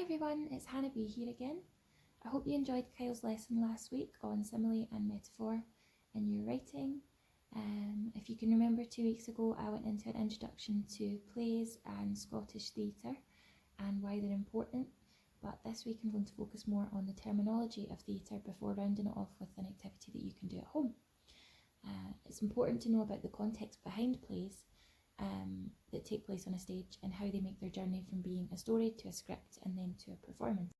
Hi everyone, it's Hannah B here again. I hope you enjoyed Kyle's lesson last week on simile and metaphor in your writing. If you can remember, 2 weeks ago I went into an introduction to plays and Scottish theatre and why they're important, but this week I'm going to focus more on the terminology of theatre before rounding it off with an activity that you can do at home. It's important to know about the context behind plays that take place on a stage and how they make their journey from being a story to a script and then to a performance.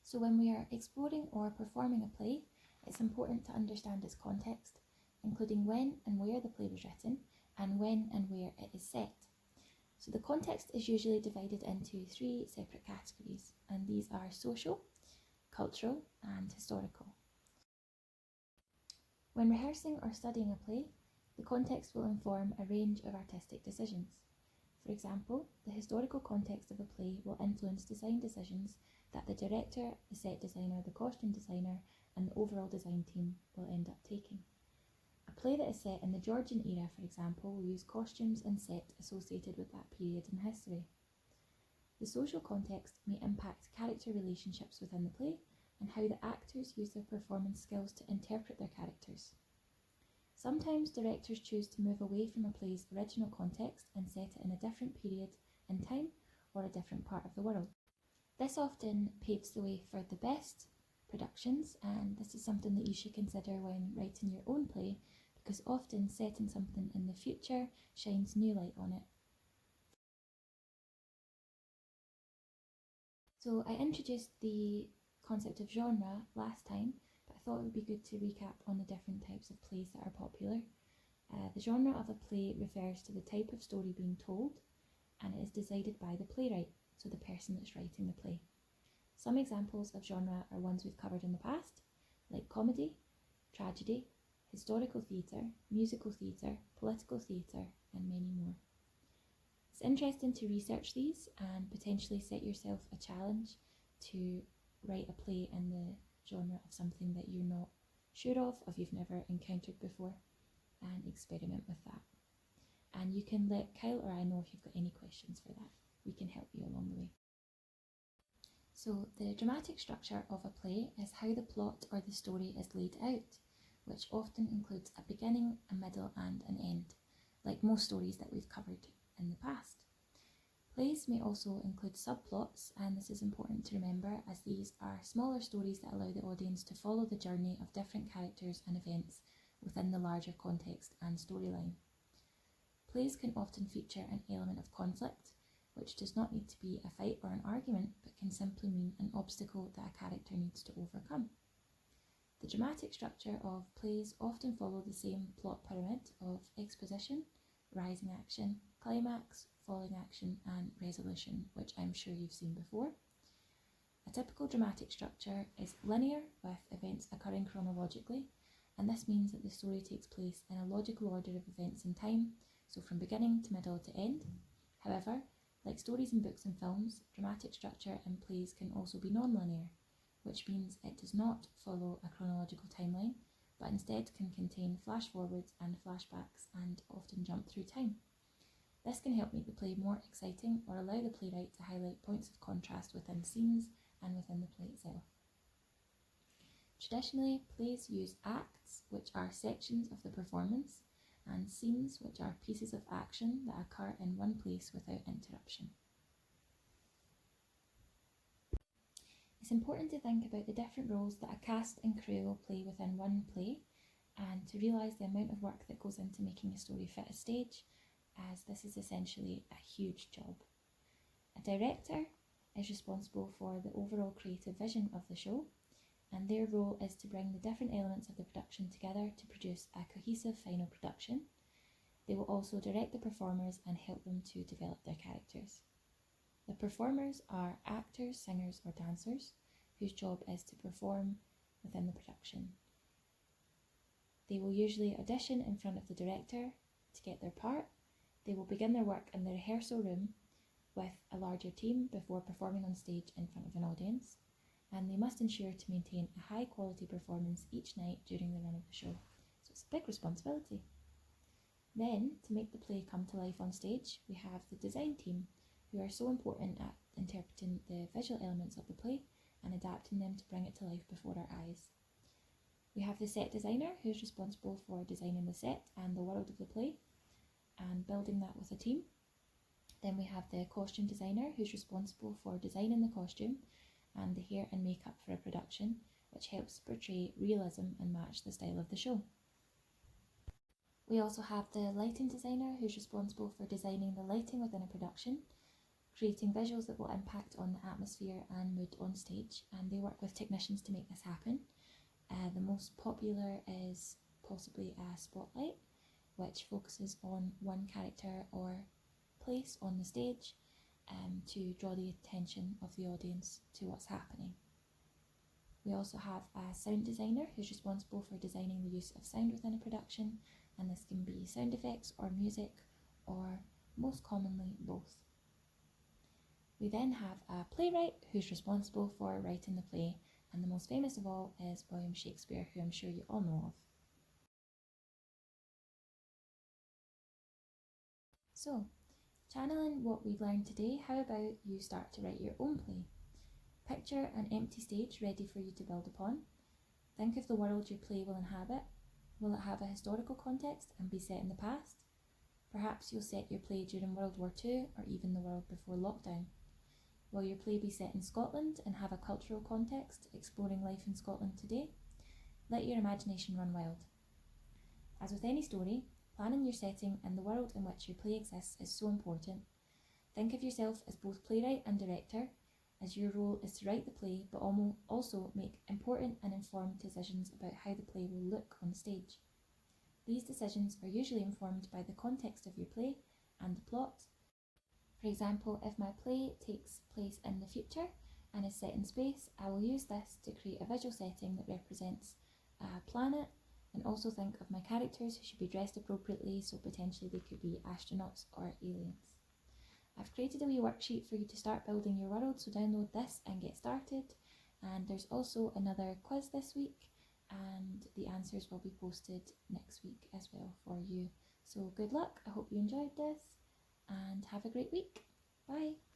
So when we are exploring or performing a play, it's important to understand its context, including when and where the play was written and when and where it is set. So the context is usually divided into 3 separate categories, and these are social, cultural and historical. When rehearsing or studying a play, the context will inform a range of artistic decisions. For example, the historical context of a play will influence design decisions that the director, the set designer, the costume designer and the overall design team will end up taking. A play that is set in the Georgian era, for example, will use costumes and set associated with that period in history. The social context may impact character relationships within the play and how the actors use their performance skills to interpret their characters. Sometimes directors choose to move away from a play's original context and set it in a different period in time or a different part of the world. This often paves the way for the best productions, and this is something that you should consider when writing your own play, because often setting something in the future shines new light on it. So I introduced the concept of genre last time, but I thought it would be good to recap on the different types of plays that are popular. The genre of a play refers to the type of story being told, and it is decided by the playwright, so the person that's writing the play. Some examples of genre are ones we've covered in the past, like comedy, tragedy, historical theatre, musical theatre, political theatre, and many more. It's interesting to research these and potentially set yourself a challenge to write a play in the genre of something that you're not sure of you've never encountered before, and experiment with that. And you can let Kyle or I know if you've got any questions for that. We can help you along the way. So the dramatic structure of a play is how the plot or the story is laid out, which often includes a beginning, a middle and an end, like most stories that we've covered in the past. Plays may also include subplots, and this is important to remember as these are smaller stories that allow the audience to follow the journey of different characters and events within the larger context and storyline. Plays can often feature an element of conflict, which does not need to be a fight or an argument, but can simply mean an obstacle that a character needs to overcome. The dramatic structure of plays often follow the same plot pyramid of exposition, rising action, climax, falling action and resolution, which I'm sure you've seen before. A typical dramatic structure is linear, with events occurring chronologically, and this means that the story takes place in a logical order of events in time, so from beginning to middle to end. However, like stories in books and films, dramatic structure in plays can also be non-linear, which means it does not follow a chronological timeline, but instead can contain flash forwards and flashbacks and often jump through time. This can help make the play more exciting or allow the playwright to highlight points of contrast within scenes and within the play itself. Traditionally, plays use acts, which are sections of the performance, and scenes, which are pieces of action that occur in one place without interruption. It's important to think about the different roles that a cast and crew will play within one play, and to realise the amount of work that goes into making a story fit a stage, as this is essentially a huge job. A director is responsible for the overall creative vision of the show, and their role is to bring the different elements of the production together to produce a cohesive final production. They will also direct the performers and help them to develop their characters. The performers are actors, singers or dancers whose job is to perform within the production. They will usually audition in front of the director to get their part. They will begin their work in the rehearsal room with a larger team before performing on stage in front of an audience, and they must ensure to maintain a high quality performance each night during the run of the show. So it's a big responsibility. Then, to make the play come to life on stage, we have the design team, who are so important at interpreting the visual elements of the play and adapting them to bring it to life before our eyes. We have the set designer, who's responsible for designing the set and the world of the play and building that with a team. Then we have the costume designer, who's responsible for designing the costume and the hair and makeup for a production, which helps portray realism and match the style of the show. We also have the lighting designer, who's responsible for designing the lighting within a production, creating visuals that will impact on the atmosphere and mood on stage, and they work with technicians to make this happen. The most popular is possibly a spotlight, which focuses on one character or place on the stage to draw the attention of the audience to what's happening. We also have a sound designer, who's responsible for designing the use of sound within a production, and this can be sound effects or music, or most commonly both. We then have a playwright, who's responsible for writing the play, and the most famous of all is William Shakespeare, who I'm sure you all know of. So, channeling what we've learned today, how about you start to write your own play? Picture an empty stage ready for you to build upon. Think of the world your play will inhabit. Will it have a historical context and be set in the past? Perhaps you'll set your play during World War II or even the world before lockdown. Will your play be set in Scotland and have a cultural context, exploring life in Scotland today? Let your imagination run wild. As with any story, planning your setting and the world in which your play exists is so important. Think of yourself as both playwright and director, as your role is to write the play but also make important and informed decisions about how the play will look on stage. These decisions are usually informed by the context of your play and the plot. For example, if my play takes place in the future and is set in space, I will use this to create a visual setting that represents a planet, and also think of my characters who should be dressed appropriately, so potentially they could be astronauts or aliens. I've created a wee worksheet for you to start building your world, so download this and get started. And there's also another quiz this week, and the answers will be posted next week as well for you. So good luck, I hope you enjoyed this, and have a great week. Bye!